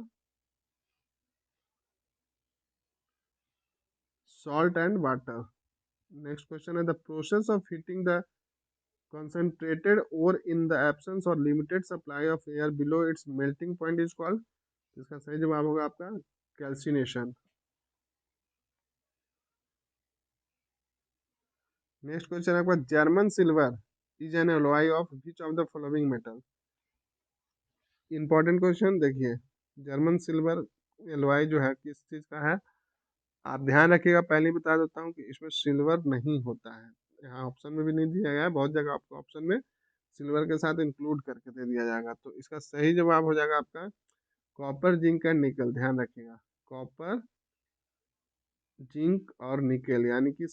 salt and water. Next question है, the process of heating the concentrated ore in the absence or limited supply of air below its melting point is called, इसका सही जवाब होगा आपका कैल्सिनेशन। नेक्स्ट क्वेश्चन है आपका, German silver is an alloy of which of the following metal. Important question देखिए, German silver alloy जो है किस चीज का है, आप ध्यान रखिएगा, पहले ही बता देता हूँ कि इसमें सिल्वर नहीं होता है, यहाँ ऑप्शन में भी नहीं दिया गया है, बहुत जगह आपको ऑप्शन में सिल्वर के साथ इंक्लूड करके दे दिया जाएगा, तो इसका सही जवाब हो जाएगा आपका कॉपर जिंक एंड निकल, ध्यान रखिएगा कॉपर जिंक और निकेल, यानी कि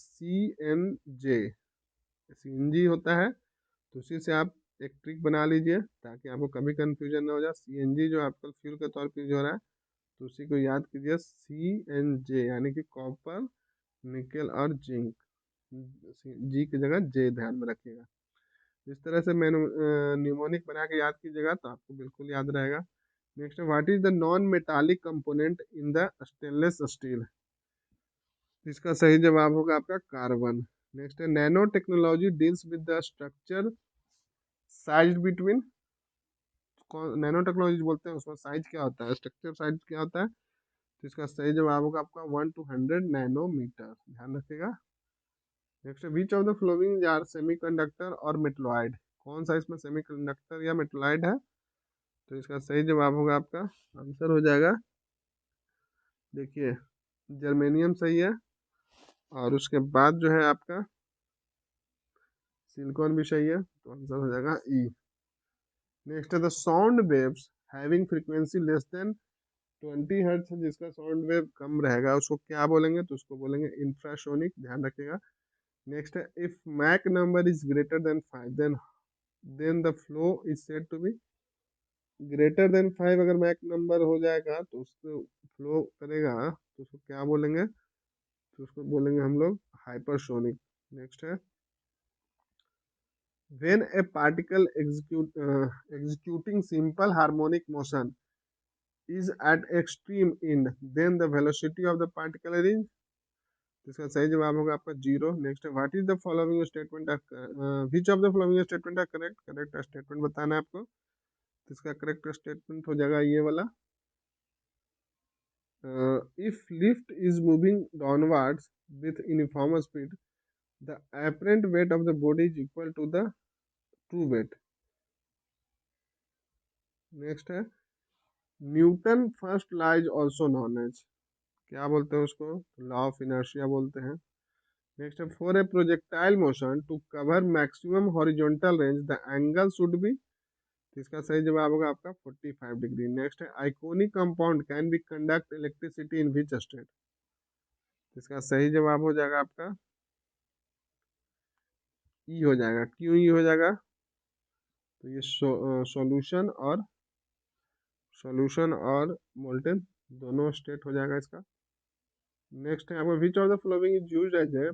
CNG होता है, तो उसी से आप एक ट्रिक बना लीजिए ताकि आपको कभी कंफ्यूजन ना हो जाए। CNG जो आजकल फ्यूल के तौर पर यूज हो रहा है, तो उसी को याद कीजिए CNJ, यानी कि कॉपर निकेल और जिंक, जी की जगह जे ध्यान में रखिएगा। इस तरह से मैंने न्यूमोनिक बना के याद कीजिएगा तो आपको बिल्कुल याद रहेगा। नेक्स्ट है what is the non metallic component in the stainless steel. इसका सही जवाब होगा आपका कार्बन। नेक्स्ट है nano technology deals with the structure size between. Nano technology बोलते हैं उसमें साइज क्या होता है, स्ट्रक्चर साइज क्या होता है। तो इसका सही जवाब होगा आपका 1 to 100 नैनोमीटर, ध्यान रखिएगा। नेक्स्ट है which of the following are semiconductor और मेटलॉइड। कौन सा इसमें सेमीकंडक्टर या मेटलॉइड है। तो इसका सही जवाब होगा आपका आंसर हो जाएगा, देखिए जर्मेनियम सही है, और उसके बाद जो है आपका सिलिकॉन भी सही है, तो आंसर हो जाएगा ई। नेक्स्ट है the sound waves having frequency less than 20 hertz, जिसका साउंड वेव कम रहेगा उसको क्या बोलेंगे, तो उसको बोलेंगे इंफ्रासोनिक, ध्यान रखिएगा। नेक्स्ट है if Mach number is greater than 5 then the flow is said to be. Greater than 5 अगर मैक नंबर हो जाएगा तो उसको फ्लो करेगा, तो उसको क्या बोलेंगे, तो उसको बोलेंगे हम लोग हाइपरसोनिक। नेक्स्ट है when a particle executing simple harmonic motion is at extreme end then the velocity of the particle is। इसका सही जवाब होगा आपका 0। नेक्स्ट है what is the following statement, which of the following statement are correct. Correct statement बताना है आपको, तो इसका करेक्ट स्टेटमेंट हो जाएगा ये वाला। If lift is moving downwards with uniform speed the apparent weight of the body is equal to the true weight। Next है Newton first law is also known as, क्या बोलते हैं उसको, लॉ ऑफ इनर्शिया बोलते हैं। Next है for a projectile motion to cover maximum horizontal range the angle should be. इसका सही जवाब होगा आपका 45 डिग्री। नेक्स्ट है iconic compound can be conduct electricity in which state. इसका सही जवाब हो जाएगा आपका ई हो जाएगा। क्यों ई हो जाएगा, तो ये सॉल्यूशन और मोल्टेन दोनों स्टेट हो जाएगा इसका। नेक्स्ट है आपका which of the following is used as a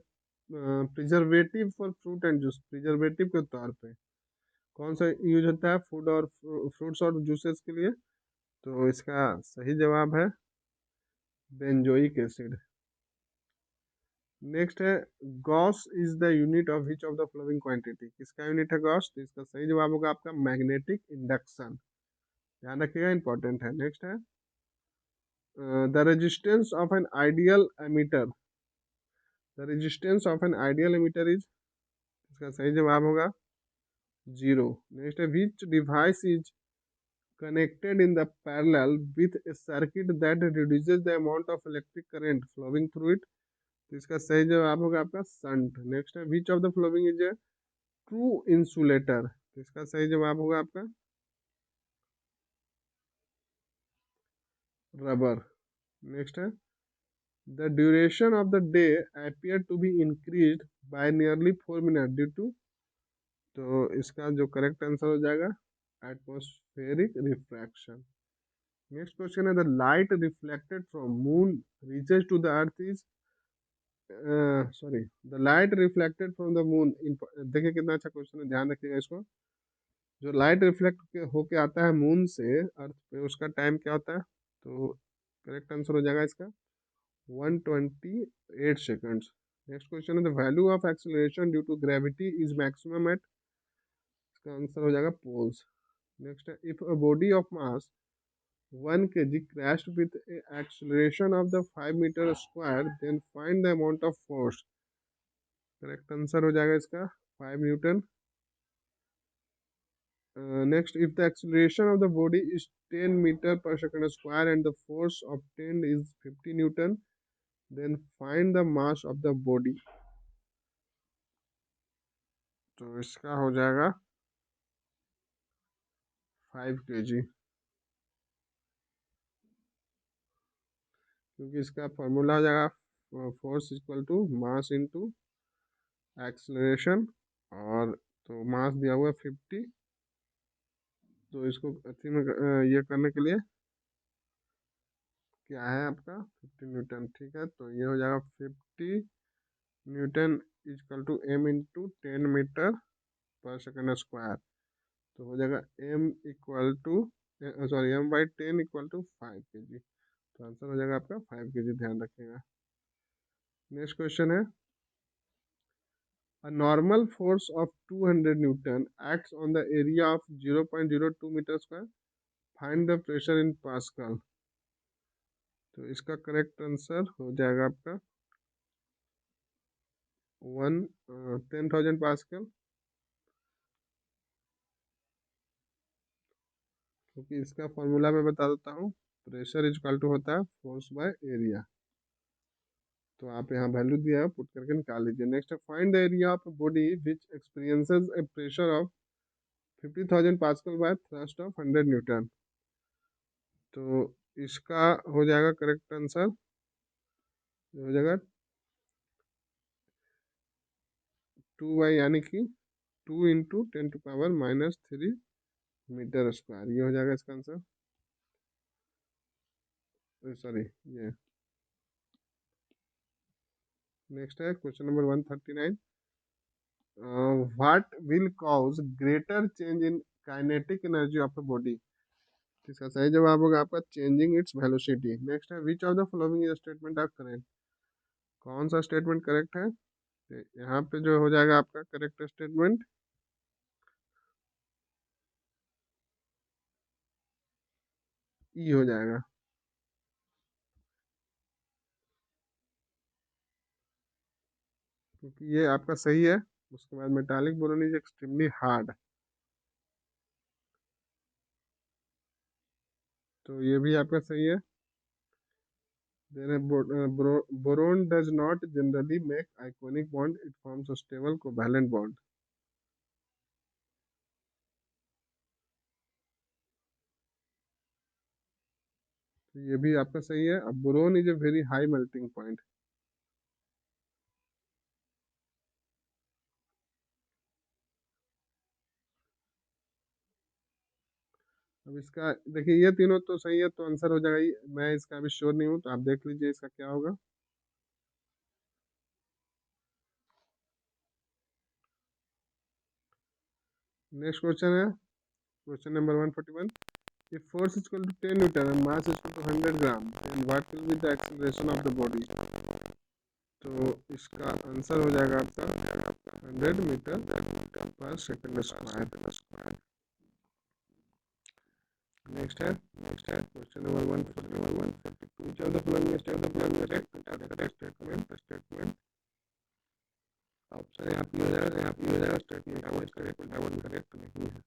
preservative for fruit and juice. Preservative के तौर पे कौन सा यूज होता है फूड और फ्रूट्स और जूसेस के लिए। तो इसका सही जवाब है बेंजोइक एसिड। नेक्स्ट है Gauss is the unit of which of the flowing quantity. किसका यूनिट है गॉस, तो इसका सही जवाब होगा आपका मैग्नेटिक इंडक्शन, ध्यान रखिएगा इंपॉर्टेंट है। नेक्स्ट है the resistance of an ideal ammeter. The resistance of an ideal ammeter is, इसका सही जवाब होगा 0। नेक्स्ट है which device is connected in the parallel with a circuit that reduces the amount of electric current flowing through it। तो इसका सही जवाब होगा आपका संट। नेक्स्ट है which of the following is a true insulator. तो इसका सही जवाब होगा आपका रबर। नेक्स्ट है the duration of the day appear to be increased by nearly 4 minutes due to. तो इसका जो करेक्ट आंसर हो जाएगा एटमॉस्फेरिक रिफ्रैक्शन। नेक्स्ट क्वेश्चन है the light reflected from moon reaches to the earth is, sorry the light reflected from the moon. देखिए कितना अच्छा question है, ध्यान रखिएगा इसको। जो लाइट रिफ्लेक्ट होके आता है मून से अर्थ पे उसका टाइम क्या होता है, तो करेक्ट आंसर हो जाएगा इसका 128 सेकेंड्स। नेक्स्ट क्वेश्चन है the value of acceleration due to gravity is maximum at. इसका आंसर हो जाएगा पोल्स। नेक्स्ट है if a body of mass 1 kg crashed with a acceleration of the 5 meter square then find the amount of force। Correct answer हो जाएगा इसका 5 Newton. Next if the acceleration of the body is 10 meter per second square and the force obtained is 50 Newton then find the mass of the body। तो इसका हो जाएगा 5 kg, क्योंकि इसका formula हो जाएगा force equal to mass into acceleration, और तो मास दिया हुआ है 50, तो इसको अथी में ये करने के लिए क्या है आपका 50 न्यूटन, ठीक है। तो ये हो जाएगा 50 newton equal to m into 10 metre पर सेकेंड स्क्वायर। तो हो जाएगा m equal to, sorry m/10 equal to 5 kg। तो आंसर हो जाएगा आपका 5 kg, ध्यान रखिएगा। नेक्स्ट क्वेश्चन है, a normal force of 200 Newton acts on the area of 0.02 meter square. Find the pressure in Pascal। तो इसका करेक्ट आंसर हो जाएगा आपका 10,000 पास्कल, क्योंकि इसका फॉर्मूला मैं बता देता हूँ। प्रेशर इज इक्वल टू होता है फोर्स बाय एरिया। तो आप यहाँ वैल्यू दिया है, पुट करके निकाल लीजिए। नेक्स्ट है, find the area of body which experiences a pressure of 50,000 pascal by thrust of 100 newton. तो इसका हो जाएगा करेक्ट आंसर, हो जाएगा 2 यानी कि 2 इंटू 10⁻³ मीटर स्क्वायर, ये हो जाएगा इसका आंसर। सॉरी ये। नेक्स्ट है question number 139, what will cause greater change in kinetic energy of a body. इसका सही जवाब होगा आपका चेंजिंग इट्स वेलोसिटी। नेक्स्ट है, which of the following statement are correct. कौन सा स्टेटमेंट करेक्ट है। तो यहाँ पे जो हो जाएगा आपका करेक्ट स्टेटमेंट ई हो जाएगा, क्योंकि ये आपका सही है। उसके बाद metallic boron is extremely hard, तो ये भी आपका सही है। Then boron does not generally make ionic bond, it forms a stable covalent bond। तो ये भी आपका सही है। अब boron is a very high melting point. अब इसका देखिए, ये तीनों तो सही है, तो आंसर हो जाएगा ये। मैं इसका अभी श्योर नहीं हूँ, तो आप देख लीजिए इसका क्या होगा। नेक्स्ट क्वेश्चन है question number 141, if force is equal to 10 Newton and mass is equal to 100 gram, then what will be the acceleration of the body। तो इसका आंसर हो जाएगा आपका 100 मीटर पर सेकंड स्क्वायर। नेक्स्ट है question number 142, which of the following statement option यहाँ पे हो जाएगा स्टेटमेंट अवॉइड करेक्ट नहीं है।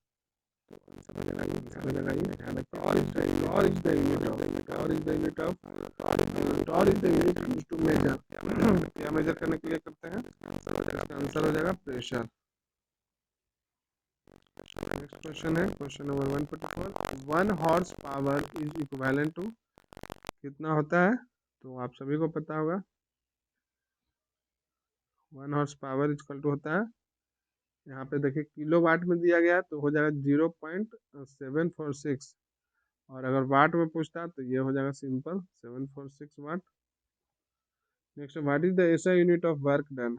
तो आंसर हो जाएगा और is the unit of to measure. क्या मेजर करने के लिए करते हैं। आंसर हो जाएगा प्रेशर। नेक्स्ट क्वेश्चन है question number 144, 1 horse power is equivalent to, कितना होता है। तो आप सभी को पता होगा 1 हॉर्स पावर इक्वल टू होता है, यहाँ पे देखिए किलो वाट में दिया गया है, तो हो जाएगा 0.746। और अगर वाट में पूछता तो ये हो जाएगा simple 746 watt. Next, what is the SI unit of work done.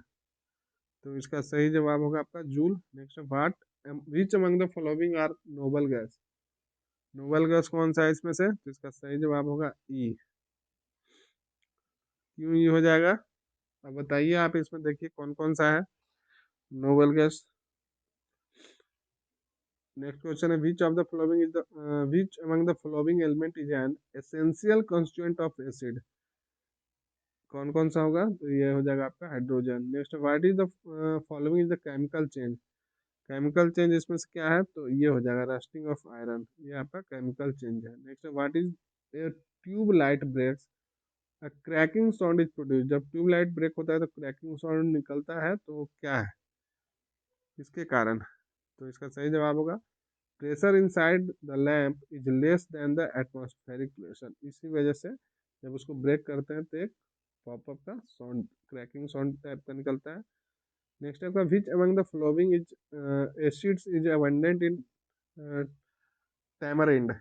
तो इसका सही जवाब होगा आपका joule. Next, what which among the following are noble gas. Noble gas कौन सा है इसमें से। तो इसका सही जवाब होगा ई। क्यों ई हो जाएगा, अब बताइए आप। इसमें देखिए कौन कौन सा है नोबल गैस। नेक्स्ट क्वेश्चन है, which of the following is the which among the following element is an essential constituent of acid. कौन कौन सा होगा। तो ये हो जाएगा आपका hydrogen. Next, what is the following is the chemical change. Chemical change इसमें से क्या है। तो ये हो जाएगा रस्टिंग ऑफ आयरन, ये आपका केमिकल चेंज है। Next, what is a tube light breaks, cracking sound is produce. जब ट्यूब लाइट ब्रेक होता है तो क्रैकिंग साउंड निकलता है, तो क्या है इसके कारण। तो इसका सही जवाब होगा pressure inside the lamp is less than the atmospheric pressure. इसी वजह से जब उसको ब्रेक करते हैं तो एक पॉपअप का साउंड, क्रैकिंग साउंड टाइप का निकलता है। नेक्स्ट आपका, which among the following is acids is abundant in tamarind.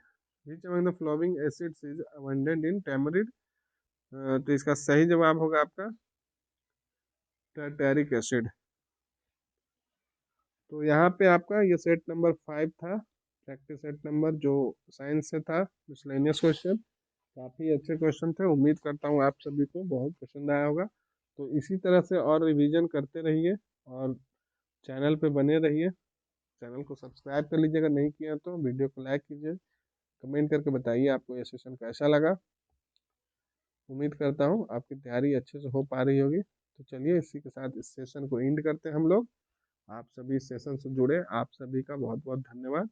Which among the following acids is abundant in tamarind. तो इसका सही जवाब होगा आपका टैरिक एसिड। तो यहाँ पे आपका ये सेट नंबर 5 था, प्रैक्टिस सेट नंबर जो साइंस से था, मिसलेनियस क्वेश्चन। काफ़ी अच्छे क्वेश्चन थे, उम्मीद करता हूँ आप सभी को बहुत पसंद आया होगा। तो इसी तरह से और रिवीजन करते रहिए और चैनल पे बने रहिए। चैनल को सब्सक्राइब कर लीजिए, अगर नहीं किया तो वीडियो को लाइक कीजिए, कमेंट करके बताइए आपको ये सेशन कैसा लगा। उम्मीद करता हूँ आपकी तैयारी अच्छे से हो पा रही होगी। तो चलिए इसी के साथ इस सेशन को एंड करते हैं हम लोग। आप सभी इस सेशन से जुड़े, आप सभी का बहुत बहुत धन्यवाद।